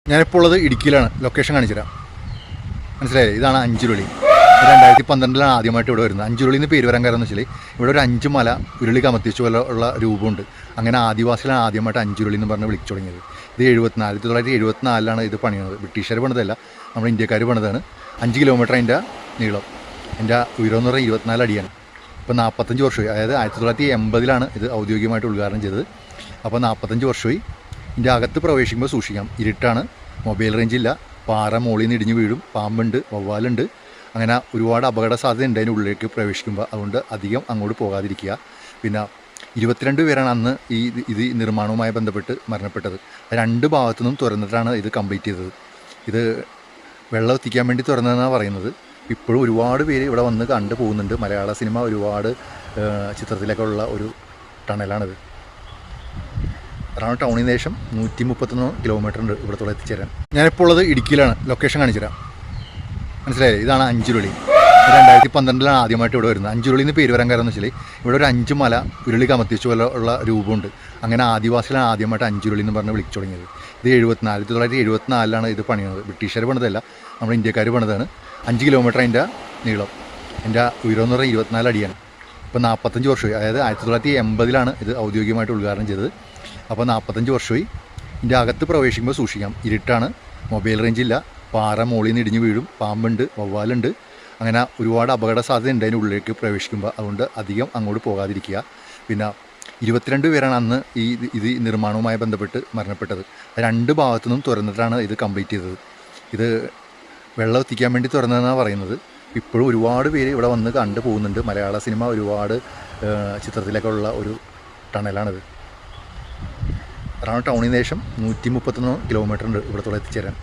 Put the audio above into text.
ഞാനിപ്പോൾ ഉള്ളത് ഇടുക്കിയിലാണ്. ലൊക്കേഷൻ കാണിച്ചു തരാം. മനസ്സിലായില്ലേ? ഇതാണ് അഞ്ചുരുളി. 2012 ആദ്യമായിട്ട് ഇവിടെ വരുന്നത്. അഞ്ചുരുളി എന്ന് പേര് വരാൻ കാരണം എന്ന് വെച്ചാൽ ഇവിടെ ഒരു 5 മല ഉരുളി കമത്തിച്ചു പോലെ ഉള്ള രൂപമുണ്ട്. അങ്ങനെ ആദിവാസികളാണ് ആദ്യമായിട്ട് അഞ്ചുരുളി എന്ന് പറഞ്ഞ് വിളിച്ചു തുടങ്ങിയത്. ഇത് 1974 ഇത് പണിയുന്നത്. ബ്രിട്ടീഷുകാർ പണിതല്ല, നമ്മുടെ ഇന്ത്യക്കാർ പണിതാണ്. 5 കിലോമീറ്റർ അതിൻ്റെ നീളം. എൻ്റെ ഉയരം എന്ന് പറഞ്ഞാൽ 24 അടിയാണ്. ഇപ്പോൾ 45 വർഷമായി. അതായത് 1980 ഇത് ഔദ്യോഗികമായിട്ട് ഉദ്ഘാടനം ചെയ്തത്. അപ്പോൾ 45 വർഷമായി. ഇതിൻ്റെ അകത്ത് പ്രവേശിക്കുമ്പോൾ സൂക്ഷിക്കാം. ഇരുട്ടാണ്, മൊബൈൽ റേഞ്ചില്ല, പാറ മുകളിൽ നിന്ന് ഇടിഞ്ഞ് വീഴും, പാമ്പുണ്ട്, വവ്വാലുണ്ട്, അങ്ങനെ ഒരുപാട് അപകട സാധ്യത ഉണ്ട് അതിൻ്റെ ഉള്ളിലേക്ക് പ്രവേശിക്കുമ്പോൾ. അതുകൊണ്ട് അധികം അങ്ങോട്ട് പോകാതിരിക്കുക. പിന്നെ 22 പേരാണ് അന്ന് ഇത് നിർമ്മാണവുമായി ബന്ധപ്പെട്ട് മരണപ്പെട്ടത്. 2 ഭാഗത്തു നിന്നും തുറന്നിട്ടാണ് ഇത് കംപ്ലീറ്റ് ചെയ്തത്. ഇത് വെള്ളം എത്തിക്കാൻ വേണ്ടി തുറന്നതെന്നാണ് പറയുന്നത്. ഇപ്പോഴും ഒരുപാട് പേര് ഇവിടെ വന്ന് കണ്ടു പോകുന്നുണ്ട്. മലയാള സിനിമ ഒരുപാട് ചിത്രത്തിലേക്കുള്ള ഒരു ടണലാണിത്. എറണാകുളം ടൗണിന് ശേഷം 131 കിലോമീറ്റർ ഉണ്ട് ഇവിടത്തോളം എത്തിച്ചേരാൻ. ഞാനിപ്പോൾ ഉള്ളത് ഇടുക്കിയിലാണ്. ലൊക്കേഷൻ കാണിച്ചു തരാം. മനസ്സിലായില്ലേ? ഇതാണ് അഞ്ചുരുളി. 2012 ആദ്യമായിട്ട് ഇവിടെ വരുന്നത്. അഞ്ചുരുളി എന്ന് പേര് വരാൻ കാരണം എന്ന് വെച്ചാൽ ഇവിടെ ഒരു 5 മല ഉരുളി കമത്തിച്ചു പോലെ ഉള്ള രൂപമുണ്ട്. അങ്ങനെ ആദിവാസികളാണ് ആദ്യമായിട്ട് അഞ്ചുരുളി എന്ന് പറഞ്ഞ് വിളിച്ചു തുടങ്ങിയത്. ഇത് 1974 ഇത് പണിയുന്നത്. ബ്രിട്ടീഷുകാർ പണിതല്ല, നമ്മുടെ ഇന്ത്യക്കാർ പണിതാണ്. 5 കിലോമീറ്റർ അതിൻ്റെ നീളം. എൻ്റെ ഉയരം എന്ന് പറഞ്ഞാൽ 24 അടിയാണ്. ഇപ്പോൾ 45 വർഷമായി. അതായത് 1980 ഇത് ഔദ്യോഗികമായിട്ട് ഉദ്ഘാടനം ചെയ്തത്. അപ്പോൾ 45 വർഷമായി. ഇതിൻ്റെ അകത്ത് പ്രവേശിക്കുമ്പോൾ സൂക്ഷിക്കാം. ഇരുട്ടാണ്, മൊബൈൽ റേഞ്ചില്ല, പാറ മുകളിൽ നിന്ന് ഇടിഞ്ഞ് വീഴും, പാമ്പുണ്ട്, വവ്വാലുണ്ട്, അങ്ങനെ ഒരുപാട് അപകട സാധ്യത ഉണ്ട് അതിൻ്റെ ഉള്ളിലേക്ക് പ്രവേശിക്കുമ്പോൾ. അതുകൊണ്ട് അധികം അങ്ങോട്ട് പോകാതിരിക്കുക. പിന്നെ 22 പേരാണ് അന്ന് ഇത് നിർമ്മാണവുമായി ബന്ധപ്പെട്ട് മരണപ്പെട്ടത്. 2 ഭാഗത്തു നിന്നും തുറന്നിട്ടാണ് ഇത് കംപ്ലീറ്റ് ചെയ്തത്. ഇത് വെള്ളം എത്തിക്കാൻ വേണ്ടി തുറന്നതെന്നാണ് പറയുന്നത്. ഇപ്പോഴും ഒരുപാട് പേര് ഇവിടെ വന്ന് കണ്ടു പോകുന്നുണ്ട്. മലയാള സിനിമ ഒരുപാട് ചിത്രത്തിലേക്കുള്ള ഒരു ടണലാണിത്. എറണാകുളം ടൗണിന് ശേഷം 131 കിലോമീറ്റർ ഉണ്ട് ഇവിടത്തോളം എത്തിച്ചേരാൻ.